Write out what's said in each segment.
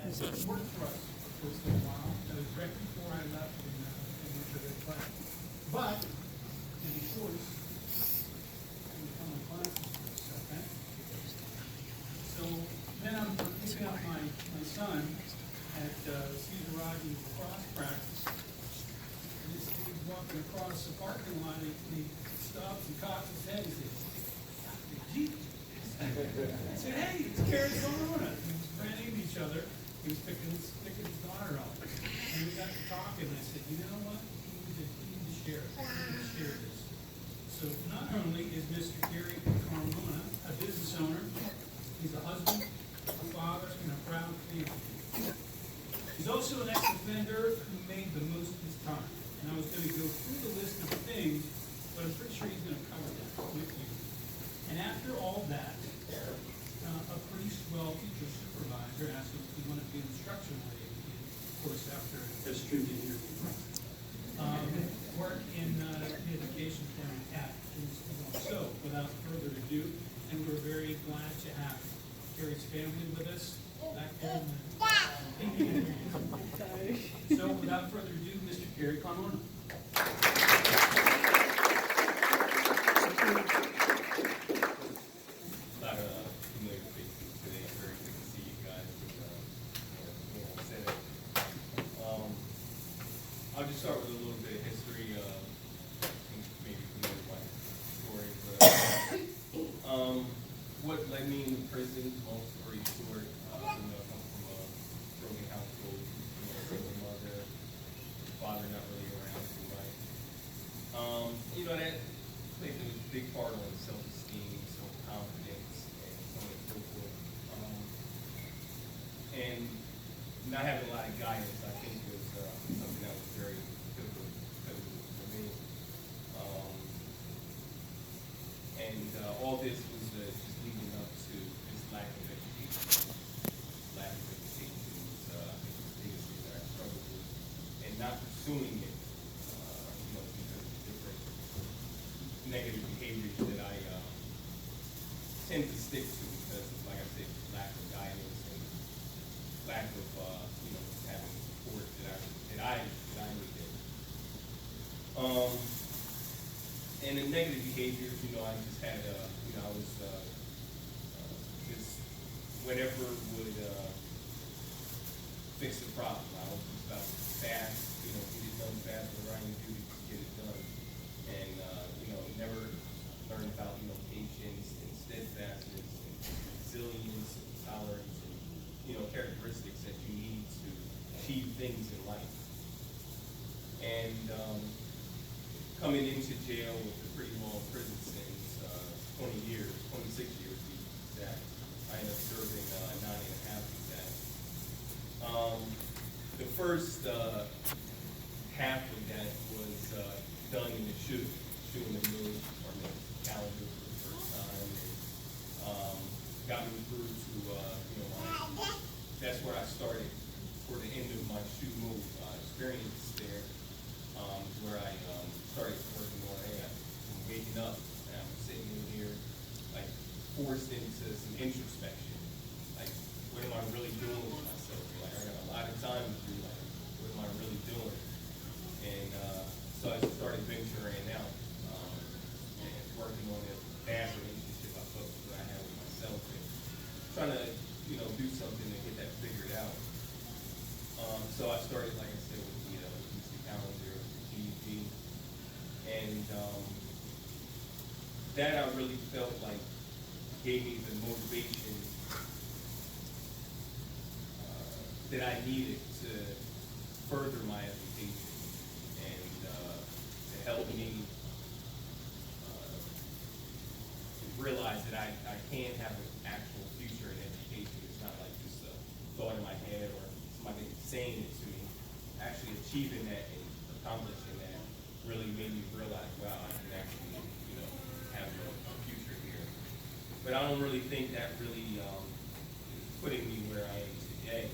worked for us for a little while. That was right before I left and went to the class. But, to be choice, I become a classes for us, okay? So then I'm picking up my son at Cedar Rogers cross practice. And he's walking across the parking lot and he stops and cocks his head and says, "Dr. G." I said, "Hey, it's Carrie Corona." We was branding each other. He was picking his daughter up. And we got to talking, and I said, "You know what? You need to share it. You need to share this." So not only is Mr. Gary Carmona a business owner, he's a husband, a father, and a proud family. He's also an ex-offender who made the most of his time. And I was going to go through the list of things, but I'm pretty sure he's going to cover that with you. And after all that, a pretty swell teacher supervisor asked him if he wanted to be an instructional aide, of course, after That's true, didn't you? work in the education firm at Kingston. So, without further ado, and we're very glad to have Carrie's family with us back there. So, without further ado, Mr. Gary Carmona. I'll just start with a little bit of history. Maybe familiar with my story, but what led me into prison, long story short, I come from a broken household, single mother, father not really around too much. That plays a big part on self-esteem, self-confidence, and so on and so forth. And not having a lot of guidance, I think, was something that was very pivotal for me. All this was just leading up to this lack of education. Lack of education was, I think, the biggest thing that I struggled with, and not pursuing it, because of different negative behaviors that I tend to stick to because, like I said, lack of guidance and lack of having support that I needed. And the negative behaviors, I just had I was just whatever would fix the problem. I was just about fast, get it done fast, whatever I need to do to get it done, and never learned about patience and steadfastness and resilience and tolerance and characteristics that you need to achieve things in life. And coming into jail with a pretty long prison sentence, 26 years to be exact. I ended up serving 9.5 exact. The first half of that was done in the SHU in the middle department calendar for the first time. And, got me through to that's where I started for the end of my SHU move experience there, where I started working on, hey, I'm waking up and I'm sitting in here, like, forced into some introspection. Like, what am I really doing with myself? Like, I got a lot of time to do, like, what am I really doing? And so I started venturing out and working on a bad relationship I felt that I had with myself and trying to, do something to get that figured out. So I started, like I said, with the PC calendar, GED, and that I really felt like gave me the motivation that I needed to further my education and to help me realize that I can have an actual future in education. It's not like just a thought in my head or somebody saying it to me. Actually achieving that and accomplishing that really made me realize, wow, I can actually, have a future here. But I don't really think that really is putting me where I am today.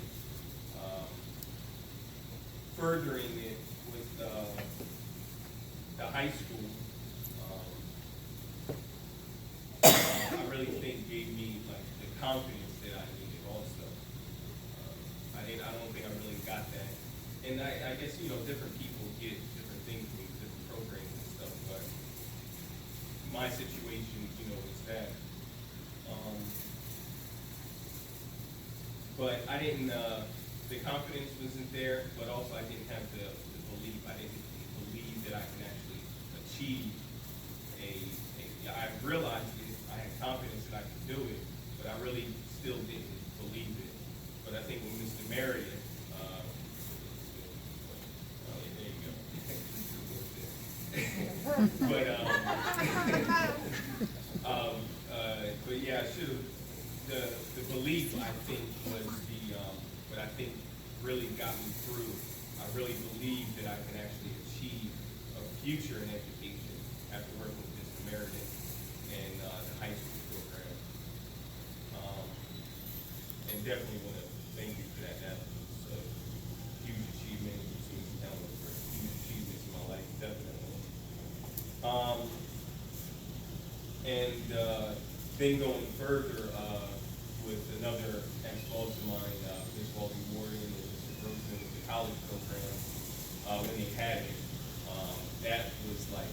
Furthering it with the high school, I really think gave me like the confidence that I needed also. I point, I don't think I really got that. And I guess, different people get different things from different programs and stuff, but my situation, is that. But I didn't, the confidence wasn't there, but also I didn't have the belief. I didn't believe that I can actually achieve I realized it, I had confidence that I could do it, but I really still didn't believe it. But I think when Mr. Marriott, there you go. But yeah, I should have. The belief, I think, was what I think really got me through. I really believe that I can actually achieve a future in education after working with Mr. Meredith and the high school program. And definitely want to thank you for that. That was a huge achievement. You've seen some talent for huge achievements in my life, definitely. Then going further with another ex-boss of mine, Ms. Walden Morgan and Mr. Grossman with the college program, when they had it, that was like,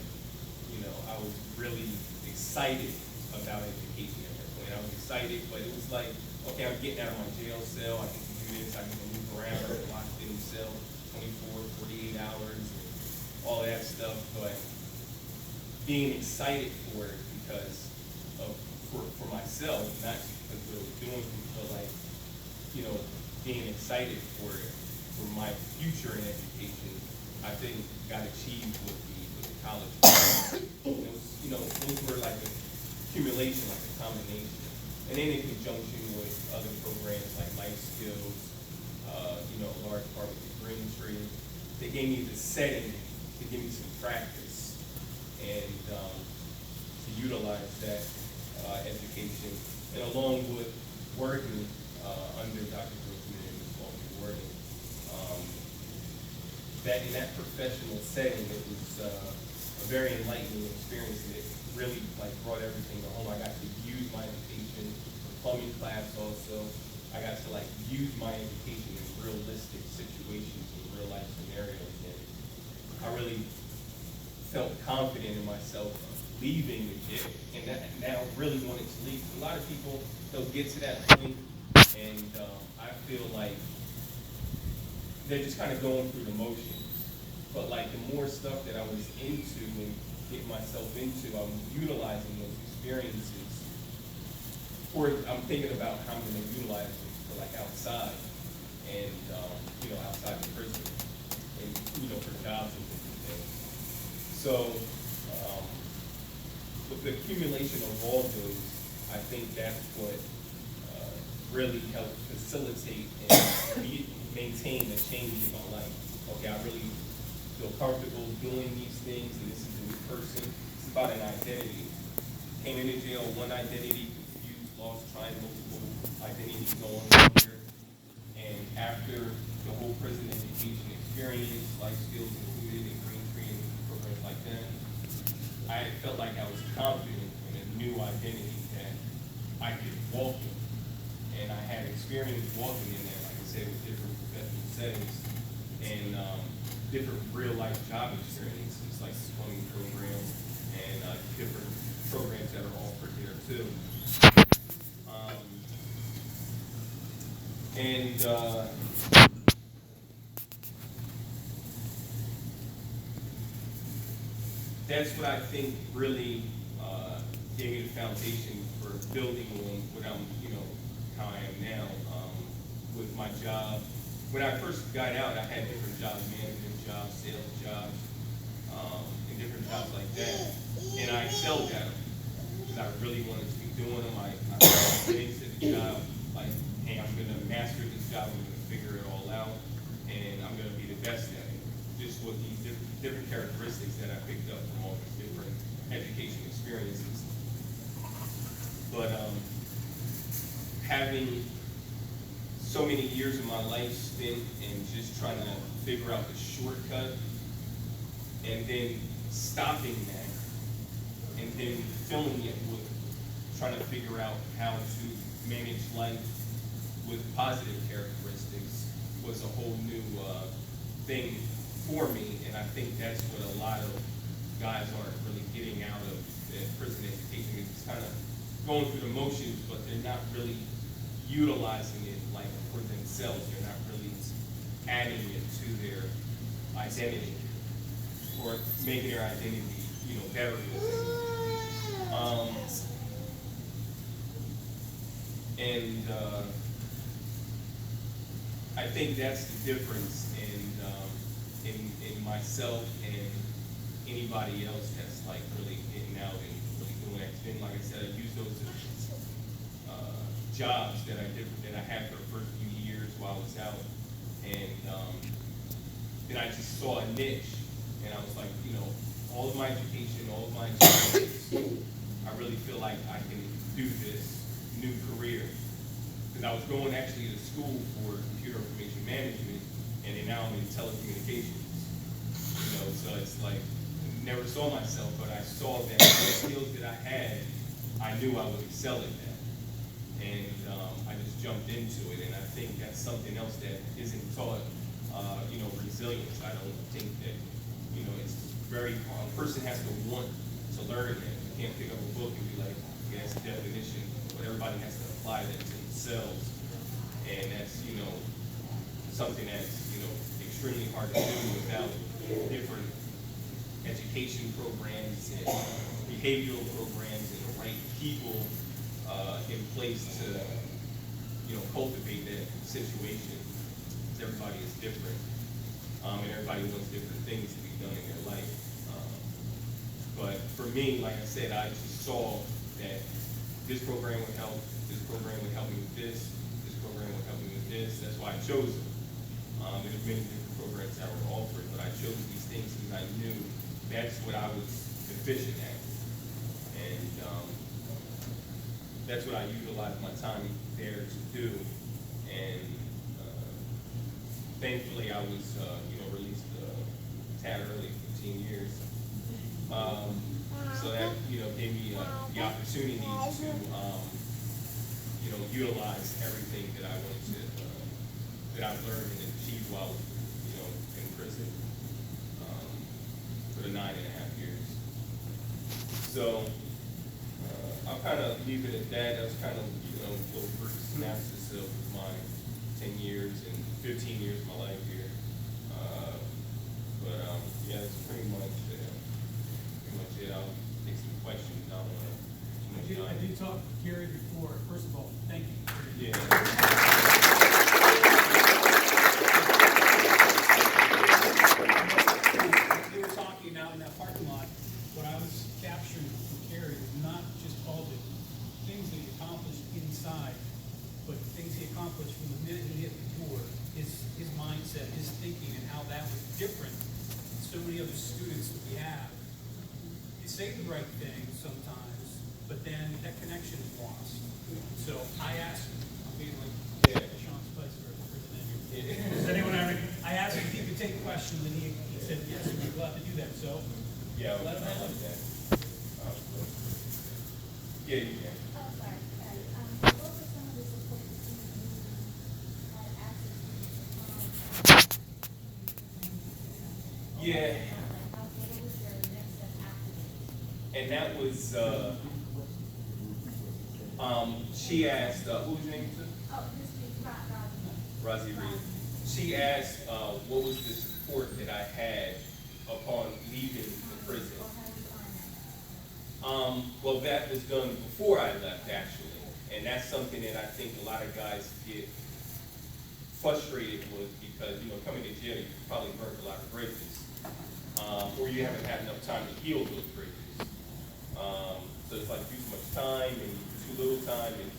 I was really excited about education at that point. I was excited, but it was like, okay, I'm getting out of my jail cell. I can do this. I can move around. I can lock in the cell 24, 48 hours, and all that stuff. But being excited for it because of for myself, not because what I was doing, but like, being excited for it, for my future in education, I think got achieved with the college. It was, those were like an accumulation, like a combination. And then in conjunction with other programs like Life Skills, a large part with the Green Tree, they gave me the setting to give me some practice and to utilize that education. And along with working under Dr. Grossman and Ms. Walton Morgan, that in that professional setting, it was a very enlightening experience, and it really brought everything to home. I got to use my education for plumbing class also. I got to use my education in realistic situations and real life scenarios, and I really felt confident in myself leaving the gym, and that now really wanted to leave. A lot of people, they'll get to that point, and I feel like they're just kind of going through the motions. But the more stuff that I was into and getting myself into, I was utilizing those experiences. Or I'm thinking about how I'm going to utilize them for outside, and outside the prison, and for jobs and different things. So with the accumulation of all those, I think that's what really helped facilitate and maintain a change in my life. Okay, I really feel comfortable doing these things, and this is a new person. It's about an identity. Came into jail, one identity, confused, lost, trying multiple identities going on here. And after the whole prison education experience, Life Skills included, and Green Tree and programs like that, I felt like I was confident in a new identity that I could walk in. And I had experience walking in there, like I said, with different professional settings and different real life job experiences, like the plumbing program and different programs that are offered there too. That's what I think really gave me the foundation for building on what I'm, how I am now with my job. When I first got out, I had different jobs, management jobs, sales jobs, and different jobs like that. And I excelled at them because I really wanted to be doing them. I went into the job like, hey, I'm going to master this job. I'm going to figure it all out, and I'm going to be the best at it. Just with these different characteristics that I picked up from all these different education experiences. But having so many years of my life spent in just trying to figure out the shortcut, and then stopping that, and then filling it with trying to figure out how to manage life with positive characteristics, thing for me, and I think that's what a lot of guys aren't really getting out of prison education. It's kind of going through the motions, but they're not really utilizing it like for themselves. They're not really adding it to their identity or making their identity, better. I think that's the difference in myself and anybody else that's like really getting out and really doing that. And like I said, I use those as jobs that I had for the first few years while I was out, and then I just saw a niche, and I was like, all of my education, all of my experience, I really feel like I can do this new career. Because I was going actually to school for computer information management, and then now I'm in telecommunications. So it's like, I never saw myself, but I saw that the skills that I had, I knew I would excel at that. And I just jumped into it, and I think that's something else that isn't taught, resilience. I don't think that, it's very hard. A person has to want to learn it. You can't pick up a book and be like, yeah, that's the definition, but everybody has to apply that to themselves. And that's, something that's, extremely hard to do without different education programs and behavioral programs and the right people in place to, cultivate that situation. Because everybody is different, and everybody wants different things to be done in their life. But for me, like I said, I just saw that this program would help, this program would help me with this program would help me with this. That's why I chose it. There's many different programs that were offered, but I chose these things because I knew that's what I was deficient at. And that's what I utilized my time there to do. And thankfully I was, released a tad early, 15 years. So that, gave me the opportunity to, utilize everything that I wanted to, that I've learned and achieved while, in prison for the 9.5 years. So I'll kind of leave it at that. That's kind of, a little brief synopsis of my 10 years and 15 years of my life here. Yeah, that's pretty much it. I'll take some questions. I don't know. I did talk to Gary before. First of all, thank you. Yeah. We were talking out in that parking lot. What I was capturing from Gary was not just all the things that he accomplished inside, but things he accomplished from the minute he hit the door. His mindset, his thinking, and how that was different than so many other students that we have. You say the right thing sometimes, but then that connection is lost. So I asked him, I'm being like Sean Spicer at the prison interview. Does anyone ever? I asked him if he could take questions, and he said yes, and we're glad to do that. So Yeah, let him I have like it. that. Yeah, you can. Oh, sorry. What were some of the support that you had access to? Yeah, What was your next step after this? and that was, she asked, who was your name? Oh, this week, Rosie Reed. She asked, what was the support that I had upon leaving the prison? Or how you find that? Well, that was done before I left, actually, and that's something that I think a lot of guys get frustrated with because, coming to jail, you probably burnt a lot of bridges, or you haven't had enough time to heal those bridges. So it's like too much time and too little time, and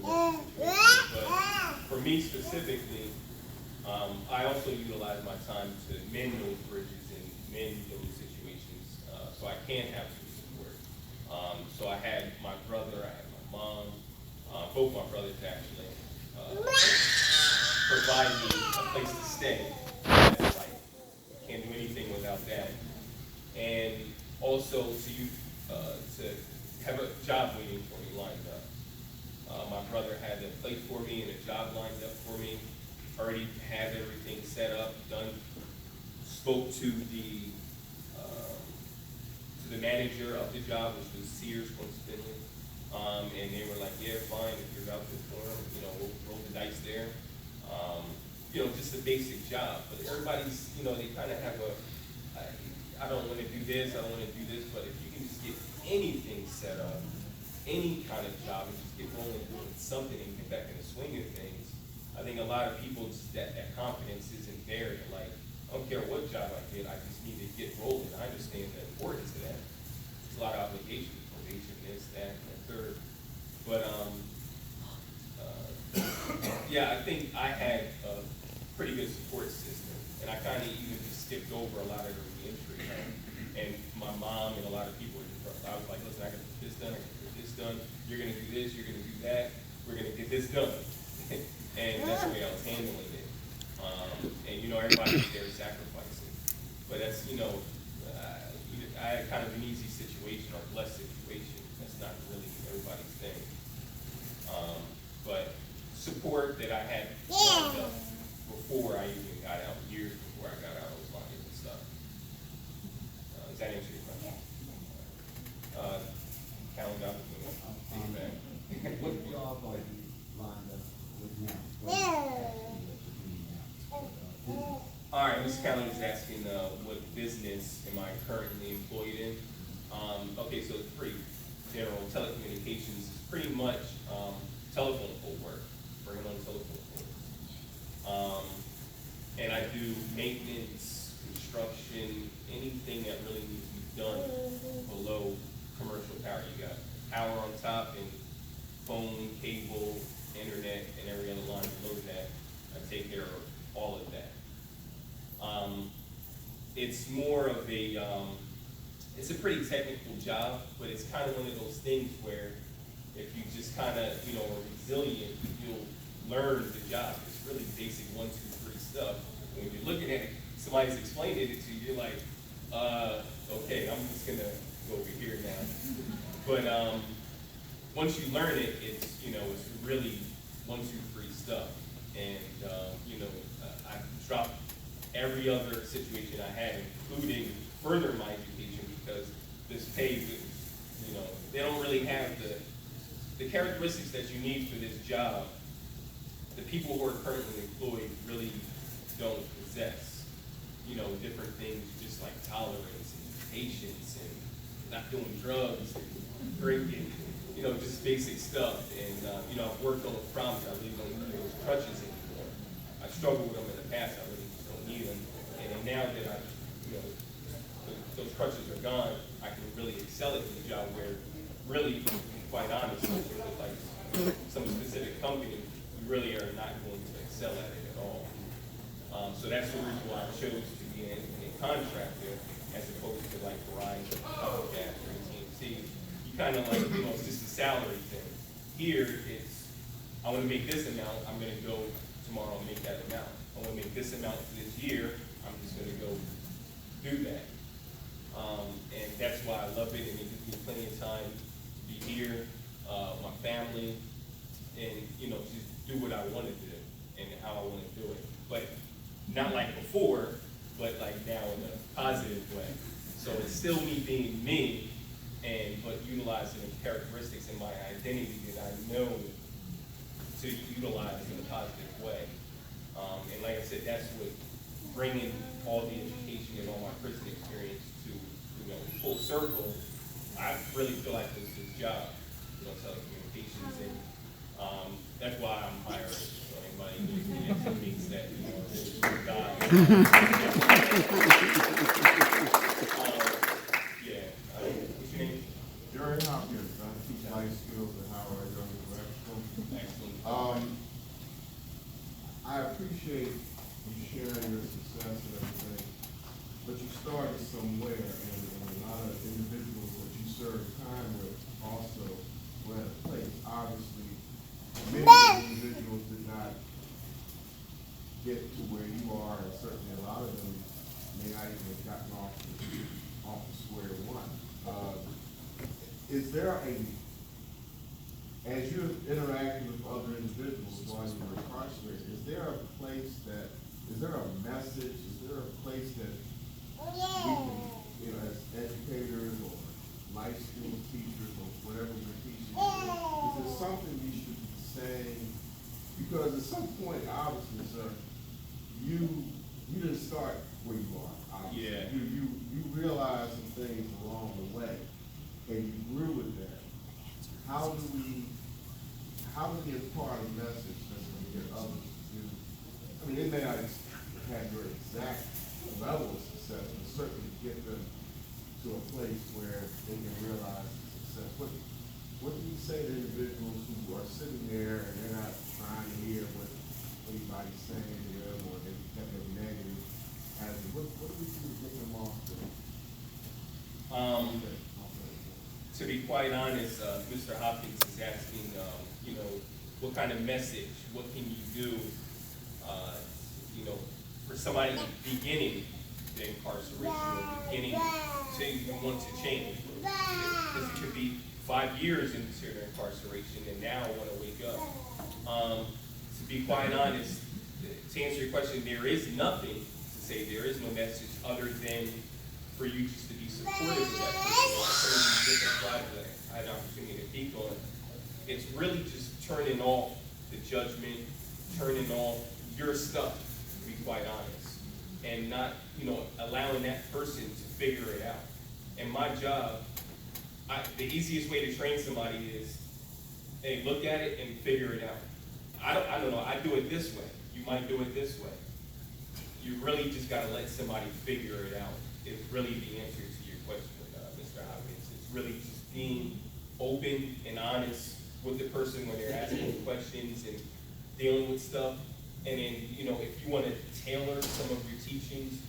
really but for me specifically, I also utilize my time to mend those bridges and mend those situations, so I can have some support. So I had my brother, I had my mom, both my brothers actually, provide me a place to stay. That's like, can't do anything without that. And also to have a job waiting for me lined up. My brother had a place for me and a job lined up for me already have everything set up, done. Spoke to the manager of the job, which was Sears coincidentally, and they were like, yeah, fine, if you're about to perform, we'll roll the dice there. Just a basic job, but everybody's, they kind of have I don't want to do this, I don't want to do this, but if you can just get anything set up, any kind of job, and just get rolling doing something and get back in the swing of things, I think a lot of people, just that confidence isn't there. They're like, I don't care what job I get, I just need to get rolling. I understand the importance of that. There's a lot of obligation, probation, this, that, and the third. But, yeah, I think I had a pretty good support system, and I kind of even just skipped over a lot of the reentry. And my mom and a lot of people, I was like, listen, I got to get this done, I got to get this done, you're going to do this, you're going to do that, we're going to get this done. And that's the way I was handling it. And everybody's there sacrificing. But that's, I had kind of an easy situation or blessed situation. That's not really everybody's thing. But support that I had lined up before I even got out, years before I got out, I was locked in and stuff. Does that answer your question? Count out the feedback. What job are you lined up with now? All right, Ms. Callen is asking what business am I currently employed in? Okay, so it's pretty general. Telecommunications is pretty much telephone pole work, bringing on telephone poles. And I do maintenance, construction, anything that really needs to be done below commercial power. You got power on top and phone, cable, internet, and every other line below that. I take care of all of that. It's more of it's a pretty technical job, but it's kind of one of those things where if you just kind of, are resilient, you'll learn the job. It's really basic 1, 2, 3 stuff. When you're looking at it, somebody's explaining it to you, you're like, okay, I'm just gonna go over here now. But once you learn it, it's it's really 1, 2, 3 stuff. And I dropped every other situation I had, including further my education, because this pay, they don't really have the characteristics that you need for this job. The people who are currently employed really don't possess, different things just like tolerance and patience and not doing drugs and drinking, just basic stuff. And, I've worked on a problem. I really don't need those crutches anymore. I struggled with them in the past. I really just don't need them. And now that those crutches are gone, I can really excel at the job where really, to be quite honest, with like some specific companies, you really are not going to excel at it at all. So that's the reason why I chose to be a contractor as opposed to like Verizon, Comcast, or AT&T. You kind of like, it's just a salary thing. Here, it's, I want to make this amount, I'm going to go tomorrow and make that amount. I want to make this amount for this year, I'm just going to go do that. And that's why I love it, and it gives me plenty of time to be here, my family, and, just do what I want to do and how I want to do it. But not like before, but like now in a positive way. So it's still me being me, but utilizing the characteristics in my identity that I know to utilize in a positive way. And like I said, that's what bringing all the education and all my prison experience to, full circle. I really feel like this is a job, telecommunications, and that's why I'm hiring. So anybody thinks that, it's a guy. What's your name? Jerry Hopkins, I teach life skills at Howard Government Rep School. Excellent. I appreciate you sharing your success and everything, but you started somewhere, and a lot of individuals that you served time with also were at a place. Obviously, many of the individuals did not get to where you are, and certainly a lot of them may not even have gotten off the square one. Is there as you're interacting with other individuals while you're incarcerated, is there a place point, obviously, sir, you didn't start where you are, obviously. Yeah. You realized some things along the way, and you grew with that. How do we impart a message that's gonna get others to do? I mean, they may not have your exact level of success, but certainly get them to a place where they can realize the success. What do you say to individuals who are sitting there and they're not trying to hear what anybody's saying to them, or they have a negative attitude? What do we do to get them off the? To be quite honest, Mr. Hopkins is asking, you know, what kind of message, what can you do, you know, for somebody beginning the incarceration or beginning to even want to change. Because it could be 5 years into their incarceration and now want to wake up. To be quite honest, to answer your question, there is nothing to say, there is no message other than for you just to be supportive of that person. Some of these different tribes that I had an opportunity to speak on, it's really just turning off the judgment, turning off your stuff, to be quite honest, and not, you know, allowing that person to figure it out. And my job, the easiest way to train somebody is, hey, look at it and figure it out. I don't know, I do it this way. You might do it this way. You really just gotta let somebody figure it out. It's really the answer to your question, Mr. Hopkins. It's really just being open and honest with the person when they're asking questions and dealing with stuff. And then, you know, if you want to tailor some of your teachings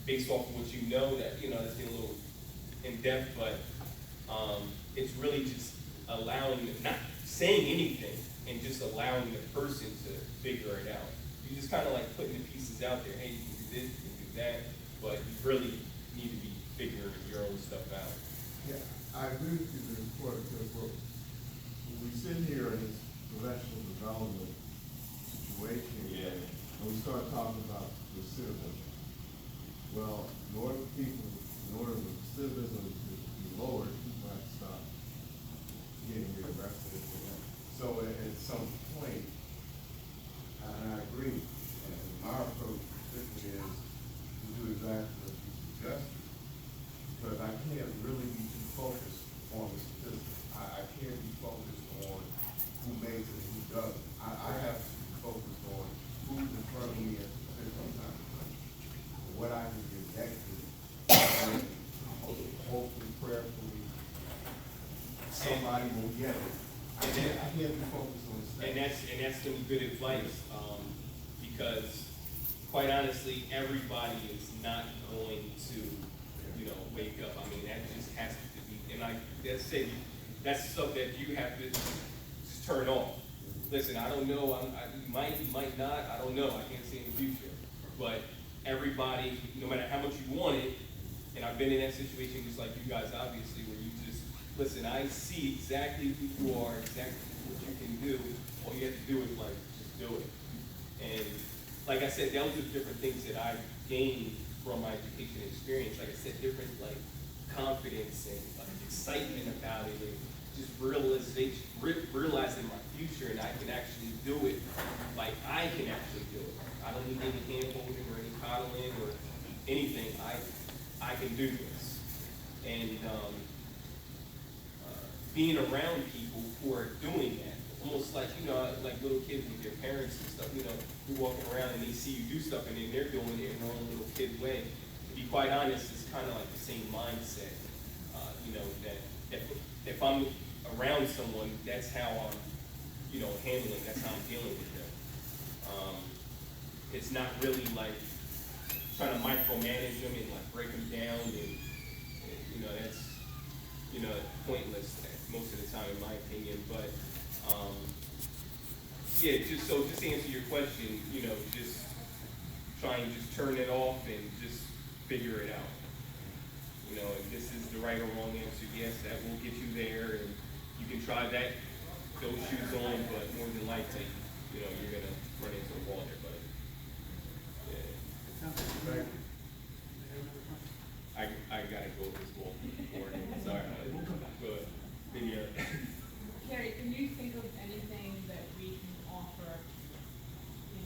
based off of what you know, that, you know, that's getting a little in depth, but it's really just allowing, not saying anything, and just allowing the person to figure it out. You just kind of like putting the pieces out there. Hey, you can do this, you can do that, but you really need to be figuring your own stuff out. Yeah, I agree with you, it's important, because when we sit here in this professional development situation, Yeah. and we start talking about recidivism, well, in order for recidivism to be lowered, people have to stop getting rearrested. So at some point, and I agree, and my approach particularly is to do exactly what you suggested, because I can't really be too focused on the statistics. I can't be focused on who makes it and who doesn't. I have to be focused on who's in front of me at the particular time, what I can get back to, and hopefully, prayerfully, somebody will get it. I can't be focused on the stats. And that's some good advice, because quite honestly, everybody is not going to, you know, wake up. I mean, that just has to be, and that's stuff that you have to just turn off. Listen, I don't know, you might not, I don't know, I can't see in the future. But everybody, no matter how much you want it, and I've been in that situation just like you guys, obviously, where you just, listen, I see exactly who you are, exactly what you can do. All you have to do is like, just do it. And like I said, those are different things that I gained from my education experience. Like I said, different like confidence and like excitement about it, and just realizing my future, and I can actually do it. Like I can actually do it. I don't need any hand holding or any coddling or anything. I can do this. And being around people who are doing that, almost like, you know, like little kids with their parents and stuff, you know, you're walking around and they see you do stuff and then they're doing it in their own little kid way. To be quite honest, it's kind of like the same mindset, you know, that if I'm around someone, that's how I'm, you know, handling, that's how I'm dealing with them. It's not really like trying to micromanage them and like break them down, and you know, that's, you know, pointless most of the time in my opinion. But yeah, just to answer your question, you know, just try and just turn it off and just figure it out. You know, if this is the right or wrong answer, yes, that will get you there, and you can try those shoes on, but more than likely, you know, you're gonna run into a wall there, buddy. Yeah. Thank you. I gotta go this wall before, sorry. We'll come back. Go ahead. Maybe, Carrie, can you think of anything that we can offer in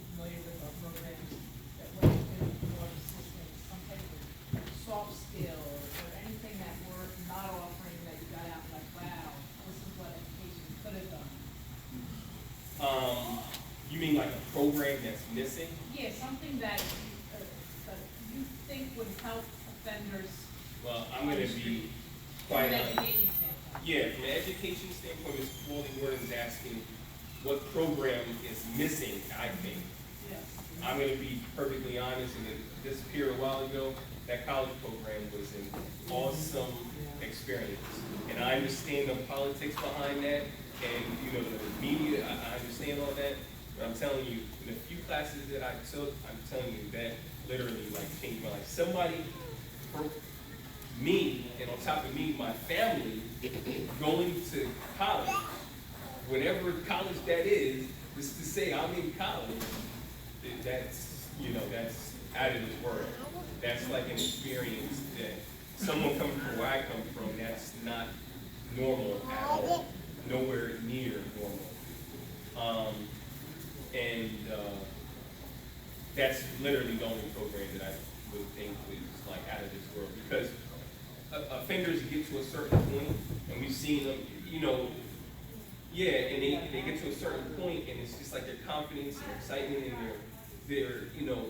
missing? Yeah, something that you think would help offenders Well, I'm gonna be from quite an honest. education standpoint. Yeah, from an education standpoint, Ms. Walding is asking what program is missing, I think. Yes. I'm gonna be perfectly honest, and it disappeared a while ago. That college program was an awesome experience. And I understand the politics behind that, and, you know, the media, I understand all that. But I'm telling you, in the few classes that I took, I'm telling you, that literally, like, changed my life. Somebody, for me, and on top of me, my family, going to college, whatever college that is to say I'm in college, that's, you know, that's out of this world. That's like an experience that someone coming from where I come from, that's not normal at all. Nowhere near normal. That's literally the only program that I would think is like out of this world. Because offenders get to a certain point, and we've seen them, you know, yeah, and they get to a certain point, and it's just like their confidence and excitement and their you know,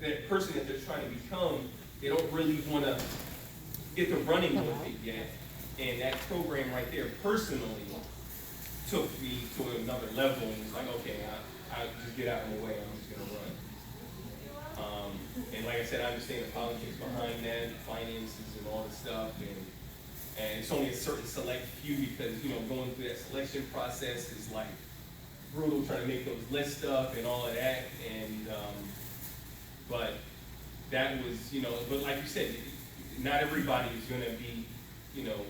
that person that they're trying to become, they don't really want to get the running with it yet. And that program right there personally took me to another level, and it's like, okay, I just get out of my way, I'm just gonna run. And like I said, I understand the politics behind that, finances and all the stuff, and it's only a certain select few because, you know, going through that selection process is like brutal, trying to make those list stuff and all of that, and, but that was, you know, but like you said, not everybody is gonna be, you know,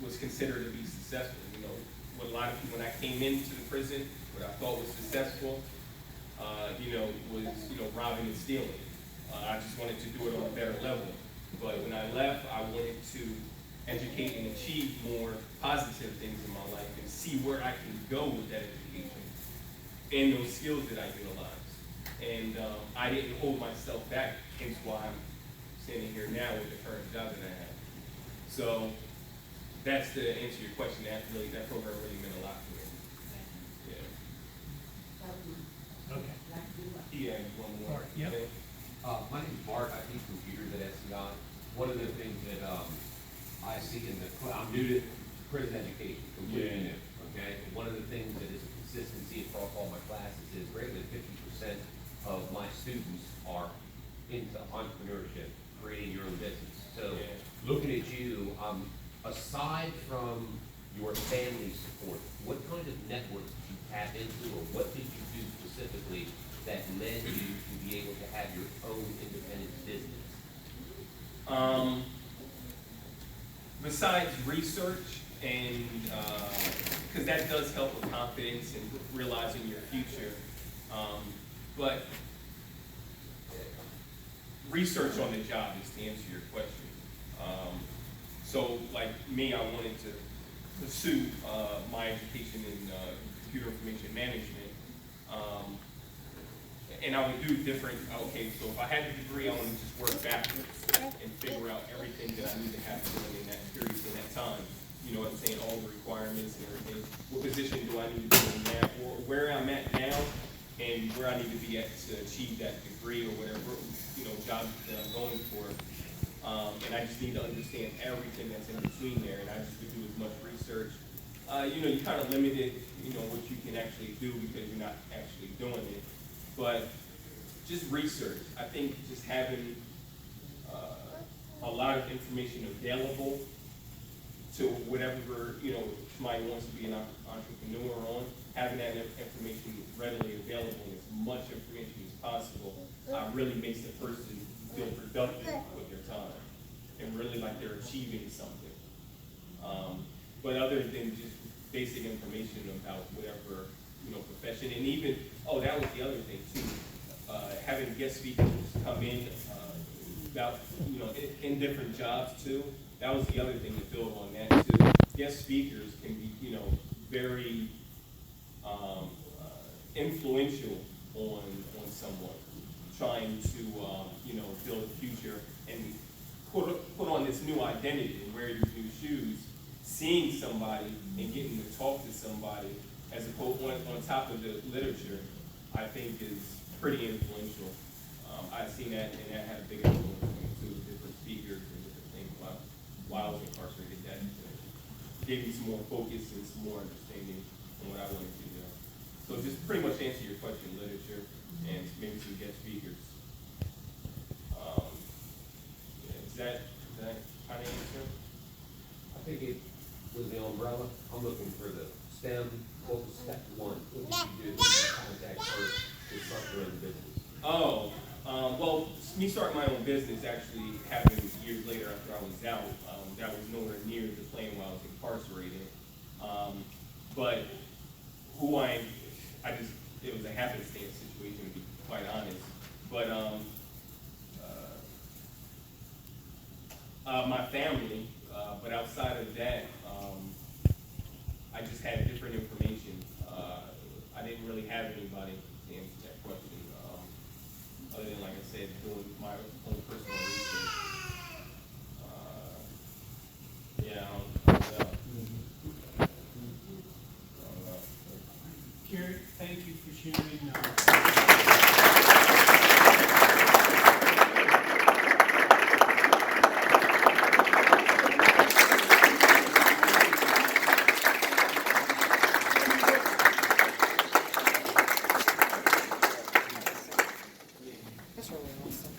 was considered to be successful, you know. What a lot of people, when I came into the prison, what I thought was successful, you know, was, you know, robbing and stealing. I just wanted to do it on a better level. But when I left, I wanted to educate and achieve more positive things in my life and see where I can go with that education and those skills that I utilized. And I didn't hold myself back, hence why I'm standing here now with the current job that I have. So that's to answer your question. That program really meant a lot to me. Yeah. Okay. Yeah, one more. Bart, yep. Okay. My name's Bart, I teach computers at SCI. One of the things that, I see in the, I'm new to prison education, completely new, okay? And one of the things that is a consistency across all my classes is greater than 50% of my students are into entrepreneurship, creating your own business. So, Yeah. looking at you, aside from your family support, what kind of networks did you tap into, or what did you do specifically that led you to be able to have your own independent business? Besides research and, because that does help with confidence and realizing your future, but research on the job is to answer your question. So like me, I wanted to pursue my education in computer information management. And I would do different, okay, so if I had a degree, I want to just work backwards and figure out everything that I need to have done in that period, in that time. You know what I'm saying, all the requirements and everything. What position do I need to be in now, or where I'm at now, and where I need to be at to achieve that degree or whatever, you know, job that I'm going for. And I just need to understand everything that's in between there, and I just would do as much research. You know, you kind of limited, you know, what you can actually do because you're not actually doing it. But just research. I think just having a lot of information available to whatever, you know, somebody wants to be an entrepreneur on, having that information readily available and as much information as possible really makes the person feel productive with their time and really like they're achieving something. But other than just basic information about whatever, you know, profession, and even, oh, that was the other thing too, having guest speakers come in about, you know, in different jobs too. That was the other thing to build on that too. Guest speakers can be, you know, very influential on someone trying to, you know, build a future and put on this new identity and wear these new shoes. Seeing somebody and getting to talk to somebody as opposed on top of the literature, I think is pretty influential. I've seen that, and that had a big influence on me too, different speakers and different things while I was incarcerated. That gave me some more focus and some more understanding on what I wanted to do. So just pretty much answer your question, literature, and maybe some guest speakers. Is that kind of answer? I think it was the umbrella. I'm looking for the STEM. What was step one? What did you do to contact first to start your own business? Oh, well, me starting my own business actually happened years later after I was out. That was nowhere near the plan while I was incarcerated. But it was a happenstance situation, to be quite honest. But my family, but outside of that, I just had different information. I didn't really have anybody to answer that question, other than, like I said, doing my own personal research. Yeah, I don't know. Carrie, thank you for sharing. That's really awesome.